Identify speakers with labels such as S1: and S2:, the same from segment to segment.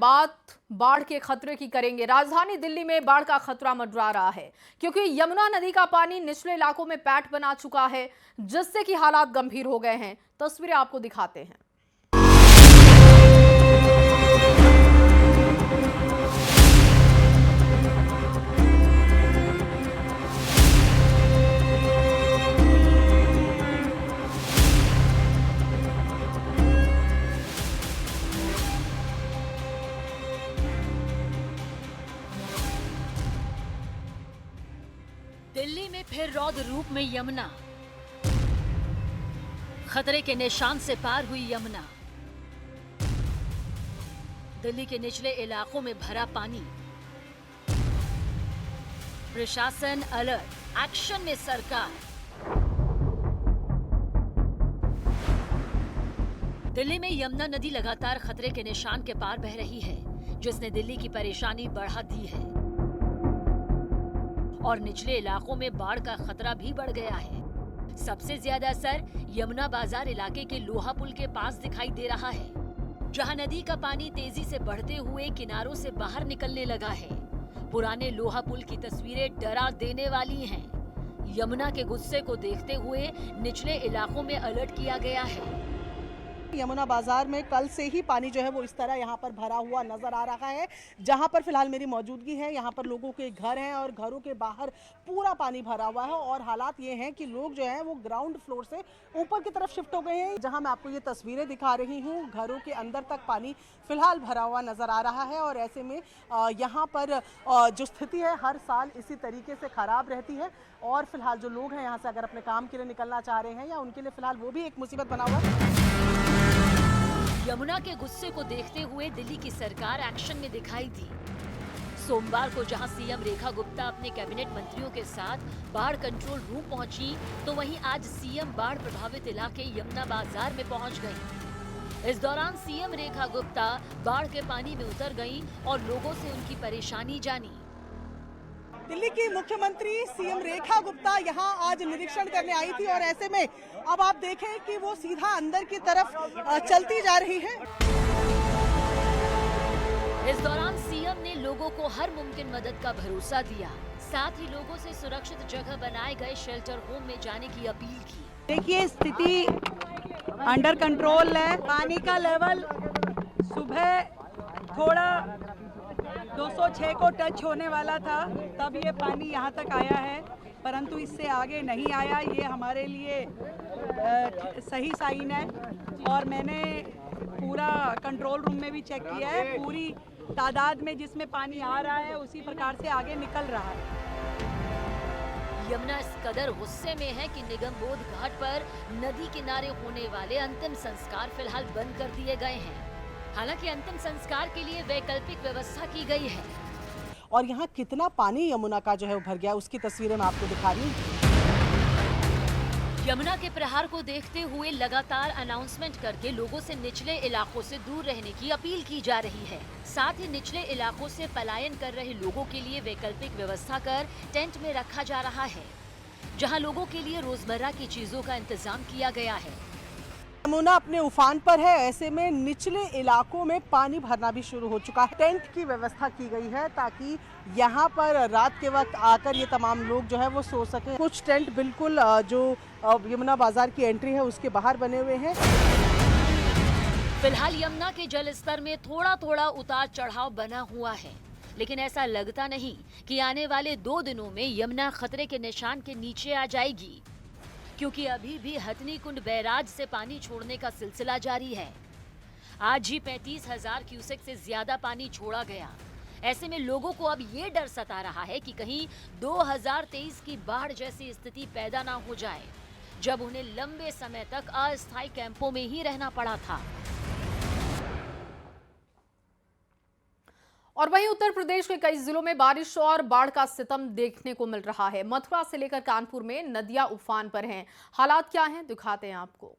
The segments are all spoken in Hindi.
S1: बात बाढ़ के खतरे की करेंगे। राजधानी दिल्ली में बाढ़ का खतरा मंडरा रहा है क्योंकि यमुना नदी का पानी निचले इलाकों में पैठ बना चुका है, जिससे कि हालात गंभीर हो गए हैं। तस्वीरें आपको दिखाते हैं।
S2: दिल्ली में फिर रौद्र रूप में यमुना, खतरे के निशान से पार हुई यमुना। दिल्ली के निचले इलाकों में भरा पानी, प्रशासन अलर्ट, एक्शन में सरकार। दिल्ली में यमुना नदी लगातार खतरे के निशान के पार बह रही है, जिसने दिल्ली की परेशानी बढ़ा दी है और निचले इलाकों में बाढ़ का खतरा भी बढ़ गया है। सबसे ज्यादा असर यमुना बाजार इलाके के लोहा पुल के पास दिखाई दे रहा है, जहां नदी का पानी तेजी से बढ़ते हुए किनारों से बाहर निकलने लगा है। पुराने लोहा पुल की तस्वीरें डरा देने वाली हैं। यमुना के गुस्से को देखते हुए निचले इलाकों में अलर्ट किया गया है।
S3: यमुना बाजार में कल से ही पानी जो है वो इस तरह यहाँ पर भरा हुआ नजर आ रहा है। जहाँ पर फिलहाल मेरी मौजूदगी है, यहाँ पर लोगों के घर हैं और घरों के बाहर पूरा पानी भरा हुआ है और हालात ये हैं कि लोग जो हैं वो ग्राउंड फ्लोर से ऊपर की तरफ शिफ्ट हो गए हैं। जहाँ मैं आपको ये तस्वीरें दिखा रही हूँ, घरों के अंदर तक पानी फिलहाल भरा हुआ नजर आ रहा है और ऐसे में यहाँ पर जो स्थिति है हर साल इसी तरीके से खराब रहती है और फिलहाल जो लोग हैं यहाँ से अगर अपने काम के लिए निकलना चाह रहे हैं या उनके लिए फिलहाल वो भी एक मुसीबत बना हुआ है।
S2: यमुना के गुस्से को देखते हुए दिल्ली की सरकार एक्शन में दिखाई दी। सोमवार को जहां सीएम रेखा गुप्ता अपने कैबिनेट मंत्रियों के साथ बाढ़ कंट्रोल रूम पहुंची, तो वहीं आज सीएम बाढ़ प्रभावित इलाके यमुना बाजार में पहुंच गईं। इस दौरान सीएम रेखा गुप्ता बाढ़ के पानी में उतर गईं और लोगों से उनकी परेशानी जानी।
S3: दिल्ली की मुख्यमंत्री सीएम रेखा गुप्ता यहां आज निरीक्षण करने आई थी और ऐसे में अब आप देखें कि वो सीधा अंदर की तरफ चलती जा रही है।
S2: इस दौरान सीएम ने लोगों को हर मुमकिन मदद का भरोसा दिया, साथ ही लोगों से सुरक्षित जगह बनाए गए शेल्टर होम में जाने की अपील की।
S4: देखिए, स्थिति अंडर कंट्रोल है। पानी का लेवल सुबह थोड़ा 206 को टच होने वाला था, तब ये पानी यहाँ तक आया है, परंतु इससे आगे नहीं आया। ये हमारे लिए सही साइन है और मैंने पूरा कंट्रोल रूम में भी चेक किया है। पूरी तादाद में जिसमें पानी आ रहा है उसी प्रकार से आगे निकल रहा है।
S2: यमुना इस कदर गुस्से में है कि निगम बोध घाट पर नदी किनारे होने वाले अंतिम संस्कार फिलहाल बंद कर दिए गए हैं। हालांकि अंतिम संस्कार के लिए वैकल्पिक व्यवस्था की गई है।
S3: और यहाँ कितना पानी यमुना का जो है भर गया, उसकी तस्वीरें मैं आपको दिखा रही हूँ।
S2: यमुना के प्रहार को देखते हुए लगातार अनाउंसमेंट करके लोगों से निचले इलाकों से दूर रहने की अपील की जा रही है। साथ ही निचले इलाकों से पलायन कर रहे लोगों के लिए वैकल्पिक व्यवस्था कर टेंट में रखा जा रहा है, जहां लोगों के लिए रोजमर्रा की चीजों का इंतजाम किया गया है।
S3: यमुना अपने उफान पर है, ऐसे में निचले इलाकों में पानी भरना भी शुरू हो चुका है। टेंट की व्यवस्था की गई है ताकि यहाँ पर रात के वक्त आकर ये तमाम लोग जो है वो सो सके। कुछ टेंट बिल्कुल जो यमुना बाजार की एंट्री है उसके बाहर बने हुए हैं।
S2: फिलहाल यमुना के जल स्तर में थोड़ा थोड़ा उतार चढ़ाव बना हुआ है, लेकिन ऐसा लगता नहीं कि आने वाले 2 दिनों में यमुना खतरे के निशान के नीचे आ जाएगी, क्योंकि अभी भी हथनी कुंड बैराज से पानी छोड़ने का सिलसिला जारी है। आज ही 35,000 क्यूसेक से ज्यादा पानी छोड़ा गया। ऐसे में लोगों को अब ये डर सता रहा है कि कहीं 2023 की बाढ़ जैसी स्थिति पैदा ना हो जाए, जब उन्हें लंबे समय तक अस्थायी कैंपों में ही रहना पड़ा था।
S1: और वहीं उत्तर प्रदेश के कई जिलों में बारिश और बाढ़ का सितम देखने को मिल रहा है। मथुरा से लेकर कानपुर में नदियां उफान पर हैं। हालात क्या हैं, दिखाते हैं आपको।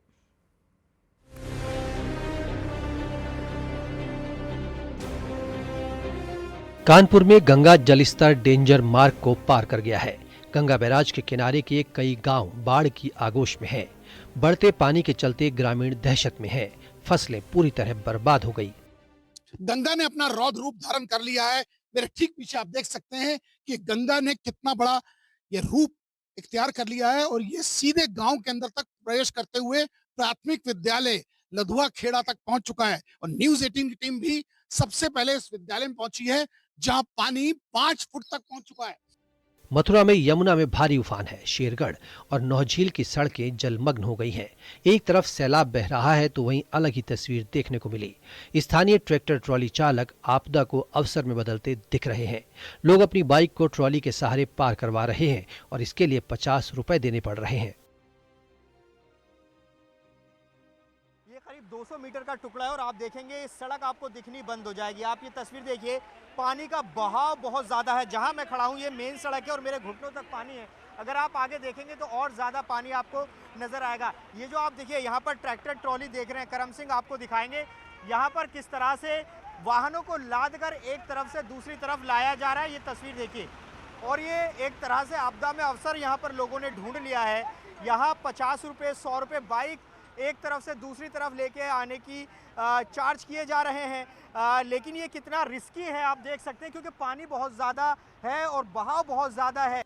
S5: कानपुर में गंगा जलस्तर डेंजर मार्क को पार कर गया है। गंगा बैराज के किनारे के कई गांव बाढ़ की आगोश में हैं। बढ़ते पानी के चलते ग्रामीण दहशत में हैं। फसलें पूरी तरह बर्बाद हो गई।
S6: गंगा ने अपना रौद्र रूप धारण कर लिया है। मेरे ठीक पीछे आप देख सकते हैं कि गंगा ने कितना बड़ा ये रूप इख्तियार कर लिया है और ये सीधे गांव के अंदर तक प्रवेश करते हुए प्राथमिक विद्यालय लधुआ खेड़ा तक पहुंच चुका है। और न्यूज़ 18 की टीम भी सबसे पहले इस विद्यालय में पहुंची है, जहां पानी 5 फुट तक पहुंच चुका है।
S5: मथुरा में यमुना में भारी उफान है। शेरगढ़ और नौझील की सड़कें जलमग्न हो गई हैं। एक तरफ सैलाब बह रहा है तो वहीं अलग ही तस्वीर देखने को मिली। स्थानीय ट्रैक्टर ट्रॉली चालक आपदा को अवसर में बदलते दिख रहे हैं। लोग अपनी बाइक को ट्रॉली के सहारे पार करवा रहे हैं और इसके लिए 50 रुपए देने पड़ रहे हैं।
S7: ये करीब 200 मीटर का टुकड़ा है और आप देखेंगे इस सड़क आपको दिखनी बंद हो जाएगी। आप ये तस्वीर देखिए, पानी का बहाव बहुत ज़्यादा है। जहां मैं खड़ा हूं ये मेन सड़क है और मेरे घुटनों तक पानी है। अगर आप आगे देखेंगे तो और ज़्यादा पानी आपको नज़र आएगा। ये जो आप देखिए यहाँ पर ट्रैक्टर ट्रॉली देख रहे हैं, करम सिंह आपको दिखाएंगे यहाँ पर किस तरह से वाहनों को लाद कर एक तरफ से दूसरी तरफ लाया जा रहा है। ये तस्वीर देखिए, और ये एक तरह से आपदा में अवसर यहाँ पर लोगों ने ढूंढ लिया है। यहाँ 50 रुपये 100 रुपये बाइक एक तरफ से दूसरी तरफ लेके आने की चार्ज किए जा रहे हैं। लेकिन ये कितना रिस्की है आप देख सकते हैं, क्योंकि पानी बहुत ज़्यादा है और बहाव बहुत ज़्यादा है।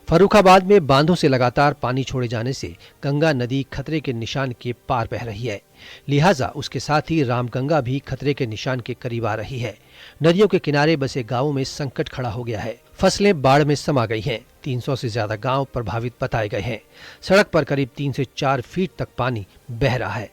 S5: फर्रुखाबाद में बांधों से लगातार पानी छोड़े जाने से गंगा नदी खतरे के निशान के पार बह रही है। लिहाजा उसके साथ ही रामगंगा भी खतरे के निशान के करीब आ रही है। नदियों के किनारे बसे गांवों में संकट खड़ा हो गया है। फसलें बाढ़ में समा गई हैं। 300 से ज्यादा गांव प्रभावित बताए गए हैं। सड़क पर करीब 3 से 4 फीट तक पानी बह रहा है।